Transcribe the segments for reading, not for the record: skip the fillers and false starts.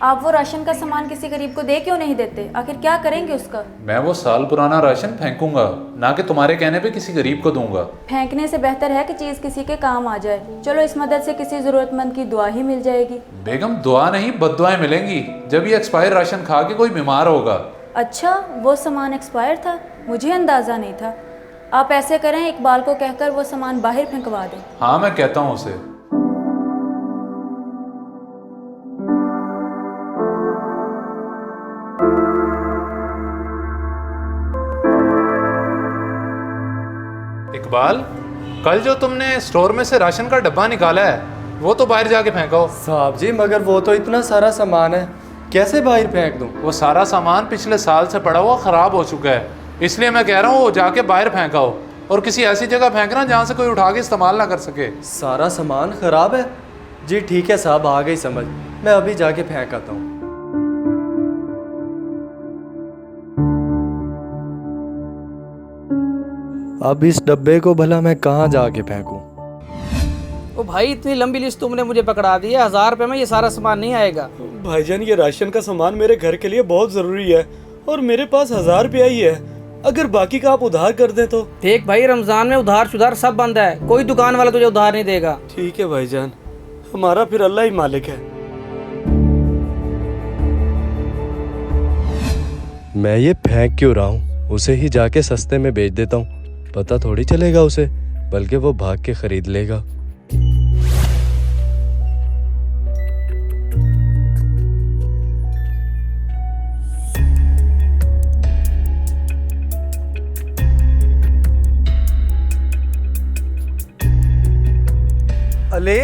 आप वो राशन का सामान किसी गरीब को दे क्यों नहीं देते? आखिर क्या करेंगे उसका? मैं वो साल पुराना राशन फेंकूंगा, ना कि तुम्हारे कहने पे किसी गरीब को दूंगा। फेंकने से बेहतर है कि चीज़ किसी के काम आ जाए। चलो इस मदद से किसी ज़रूरतमंद की दुआ ही मिल जाएगी। बेगम, दुआ नहीं बद्दुआएं मिलेंगी जब ये एक्सपायर राशन खा के कोई बीमार होगा। अच्छा, वो सामान एक्सपायर था? मुझे अंदाज़ा नहीं था। आप ऐसे करें, इकबाल को कहकर वो सामान बाहर फेंकवा दें। हाँ, मैं कहता हूँ उसे। इकबाल, कल जो तुमने स्टोर में से राशन का डब्बा निकाला है वो तो बाहर जाके फेंको। साहब जी, मगर वो तो इतना सारा सामान है, कैसे बाहर फेंक दूं? वो सारा सामान पिछले साल से पड़ा हुआ खराब हो चुका है, इसलिए मैं कह रहा हूँ वो जाके बाहर फेंकाओ और किसी ऐसी जगह फेंकना जहाँ से कोई उठा के इस्तेमाल ना कर सके। सारा सामान खराब है? जी ठीक है साहब, आ गई समझ, मैं अभी जाके फेंक आता हूँ। अब इस डब्बे को भला मैं कहाँ जाके फेंकूं? ओ भाई, इतनी लंबी लिस्ट तुमने मुझे पकड़ा दी है। 1000 रुपये में ये सारा सामान नहीं आएगा। भाईजान, ये राशन का सामान मेरे घर के लिए बहुत जरूरी है और मेरे पास 1000 रुपया ही है। अगर बाकी का आप उधार कर दें तो? देख भाई, रमजान में उधार सुधार सब बंद है, कोई दुकान वाला तुझे उधार नहीं देगा। ठीक है भाईजान, हमारा फिर अल्लाह ही मालिक है। मैं ये फेंक क्यों रहा हूँ? उसे ही जाके सस्ते में बेच देता हूँ, पता थोड़ी चलेगा उसे, बल्कि वो भाग के खरीद लेगा। अले,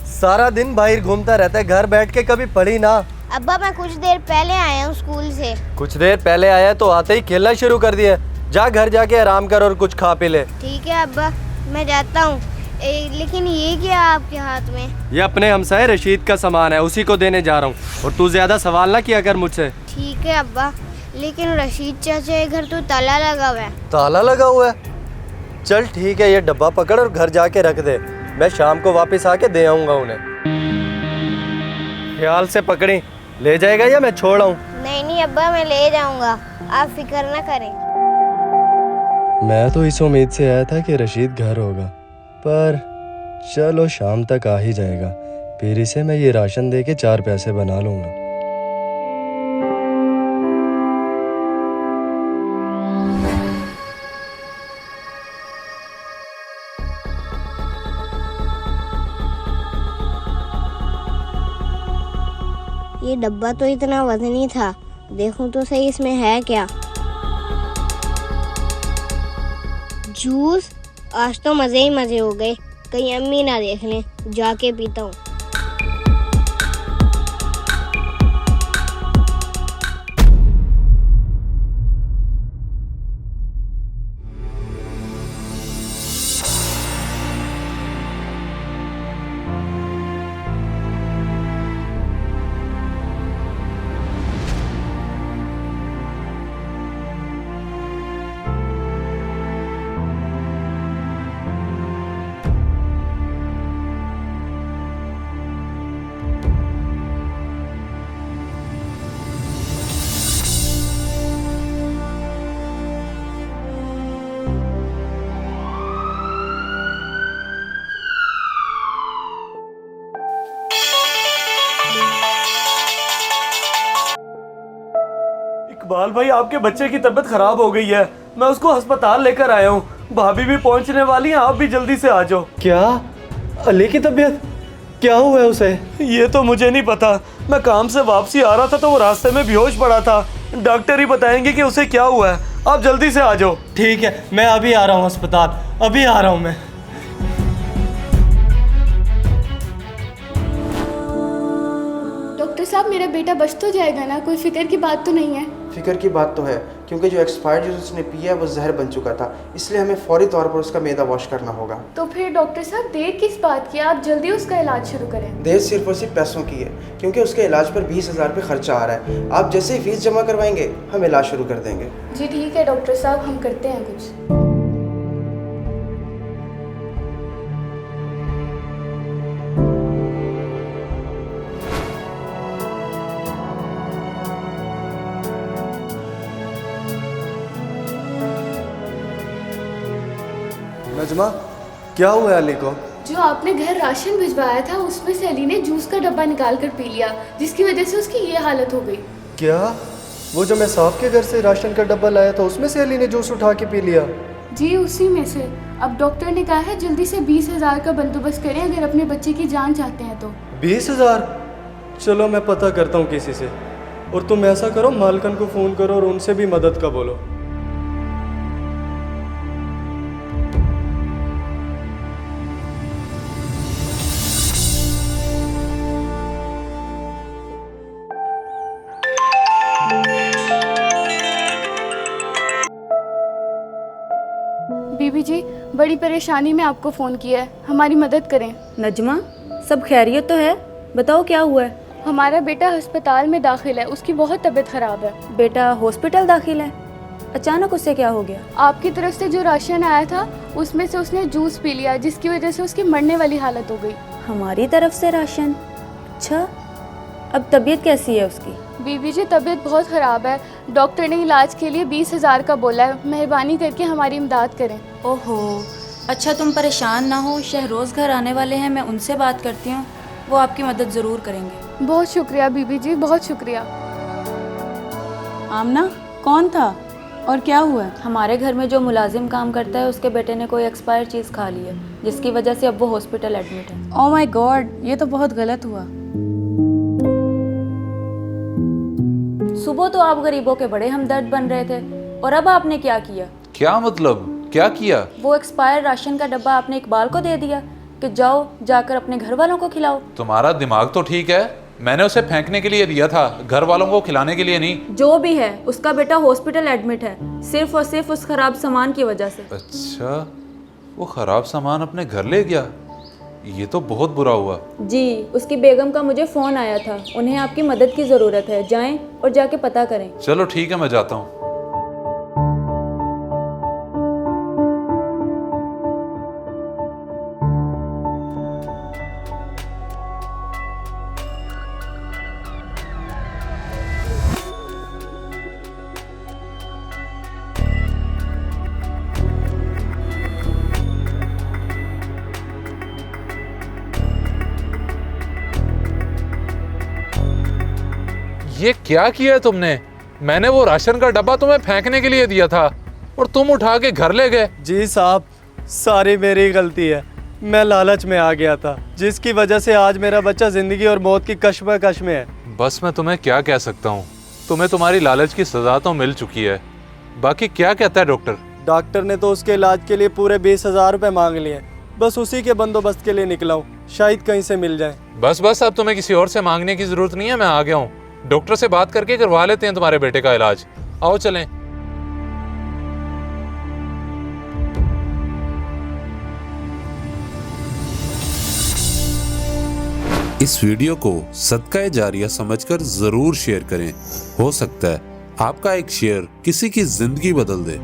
सारा दिन बाहर घूमता रहता है, घर बैठ के कभी पढ़ी ना। अब्बा, मैं कुछ देर पहले आया हूँ स्कूल से। कुछ देर पहले आया तो आते ही खेलना शुरू कर दिया। जा घर जाके आराम कर और कुछ खा पी ले। ठीक है अब्बा, मैं जाता हूँ। लेकिन ये क्या आपके हाथ में? ये अपने हमसाए रशीद का सामान है, उसी को देने जा रहा हूँ, और तू ज्यादा सवाल ना किया कर मुझसे। ठीक है अब्बा, लेकिन रशीद चाचा के घर तो ताला लगा हुआ है। ताला लगा हुआ है? चल ठीक है, ये डब्बा पकड़ और घर जाके रख दे, मैं शाम को वापस आके दे आऊंगा उन्हें। ख्याल से पकड़ी, ले जाएगा या मैं छोड़ आऊं? नहीं अब्बा, मैं ले जाऊंगा, आप फिक्र ना करें। मैं तो इस उम्मीद से आया था कि रशीद घर होगा, पर चलो शाम तक आ ही जाएगा, फिर इसे मैं ये राशन दे के 4 पैसे बना लूंगा। ये डब्बा तो इतना वजनी था, देखूं तो सही इसमें है क्या। जूस, आज तो मजे ही मजे हो गए, कहीं अम्मी ना देख लें, जाके पीता हूँ। इकबाल भाई, आपके बच्चे की तबीयत खराब हो गई है, मैं उसको अस्पताल लेकर आया हूँ, भाभी भी पहुँचने वाली हैं, आप भी जल्दी से आ जाओ। क्या अली की तबीयत? क्या हुआ है उसे? ये तो मुझे नहीं पता, मैं काम से वापसी आ रहा था तो वो रास्ते में बेहोश पड़ा था, डॉक्टर ही बताएंगे कि उसे क्या हुआ है, आप जल्दी से आ जाओ। ठीक है, मैं अभी आ रहा हूँ अस्पताल, अभी आ रहा हूँ मैं। डॉक्टर साहब, मेरा बेटा बच तो जाएगा ना? कोई फिक्र की बात तो नहीं है? फिक्र की बात तो है, क्योंकि जो एक्सपायर्ड जूस उसने पिया है वो जहर बन चुका था, इसलिए हमें फौरी तौर पर उसका मैदा वॉश करना होगा। तो फिर डॉक्टर साहब, देर किस बात की? आप जल्दी उसका इलाज शुरू करें। देर सिर्फ और सिर्फ पैसों की है, क्योंकि उसके इलाज पर 20,000 रुपये खर्चा आ रहा है। आप जैसे ही फीस जमा करवाएंगे हम इलाज शुरू कर देंगे। जी ठीक है डॉक्टर साहब, हम करते हैं कुछ। नजमा, क्या हुआ है अली को? जो आपने घर राशन भिजवाया था उसमें से अली ने जूस का डब्बा निकाल कर पी लिया, जिसकी वजह से उसकी ये हालत हो गई। क्या? वो जो मैं साहब के घर से राशन का डब्बा लाया था उसमें से अली ने जूस उठा के पी लिया? जी उसी में से। अब डॉक्टर ने कहा है जल्दी से 20,000 का बंदोबस्त करें अगर अपने बच्चे की जान चाहते हैं तो। 20,000? चलो मैं पता करता हूँ किसी से। और तुम ऐसा करो, मालकन को फ़ोन करो और उनसे भी मदद का बोलो। बीबी जी, बड़ी परेशानी में आपको फ़ोन किया है, हमारी मदद करें। नजमा, सब खैरियत तो है? बताओ क्या हुआ है? हमारा बेटा अस्पताल में दाखिल है, उसकी बहुत तबीयत ख़राब है। बेटा हॉस्पिटल दाखिल है? अचानक उससे क्या हो गया? आपकी तरफ से जो राशन आया था उसमें से उसने जूस पी लिया, जिसकी वजह से उसकी मरने वाली हालत हो गई। हमारी तरफ से राशन? अच्छा, अब तबीयत कैसी है उसकी? बीबी जी, तबीयत बहुत ख़राब है। डॉक्टर ने इलाज के लिए 20,000 का बोला है, मेहरबानी करके हमारी इमदाद करें। ओहो, अच्छा तुम परेशान ना हो, शहरोज़ घर आने वाले हैं, मैं उनसे बात करती हूँ, वो आपकी मदद ज़रूर करेंगे। बहुत शुक्रिया बीबी जी, बहुत शुक्रिया। आमना, कौन था और क्या हुआ? हमारे घर में जो मुलाजिम काम करता है उसके बेटे ने कोई एक्सपायर चीज़ खा ली है, जिसकी वजह से अब वो हॉस्पिटल एडमिट है। ओह माय गॉड, ये तो बहुत गलत हुआ। सुबह तो आप गरीबों के बड़े हमदर्द बन रहे थे, और अब आपने क्या किया? क्या मतलब, क्या किया? वो एक्सपायर राशन का डब्बा आपने इकबाल को दे दिया कि जाओ जाकर अपने घर वालों को खिलाओ। तुम्हारा दिमाग तो ठीक है, मैंने उसे फेंकने के लिए दिया था, घर वालों को खिलाने के लिए नहीं। जो भी है, उसका बेटा हॉस्पिटल एडमिट है, सिर्फ और सिर्फ उस खराब सामान की वजह से। अच्छा, वो खराब सामान अपने घर ले गया? ये तो बहुत बुरा हुआ। जी, उसकी बेगम का मुझे फ़ोन आया था, उन्हें आपकी मदद की ज़रूरत है, जाएं और जाके पता करें। चलो ठीक है, मैं जाता हूँ। ये क्या किया है तुमने? मैंने वो राशन का डब्बा तुम्हें फेंकने के लिए दिया था और तुम उठा के घर ले गए। जी साहब, सारी मेरी गलती है। मैं लालच में आ गया था, जिसकी वजह से आज मेरा बच्चा जिंदगी और मौत की कश्मकश में है। बस मैं तुम्हें क्या कह सकता हूँ, तुम्हें तुम्हारी लालच की सजा तो मिल चुकी है। बाकी क्या कहता है डॉक्टर? डॉक्टर ने तो उसके इलाज के लिए पूरे 20,000 रुपए मांग लिए। बस उसी के बंदोबस्त के लिए निकला हूँ, शायद कहीं से मिल जाए। बस अब तुम्हें किसी और से मांगने की जरूरत नहीं है, मैं आ गया हूँ। डॉक्टर से बात करके करवा लेते हैं तुम्हारे बेटे का इलाज। आओ चलें। इस वीडियो को सदका जारिया समझकर जरूर शेयर करें। हो सकता है आपका एक शेयर किसी की जिंदगी बदल दे।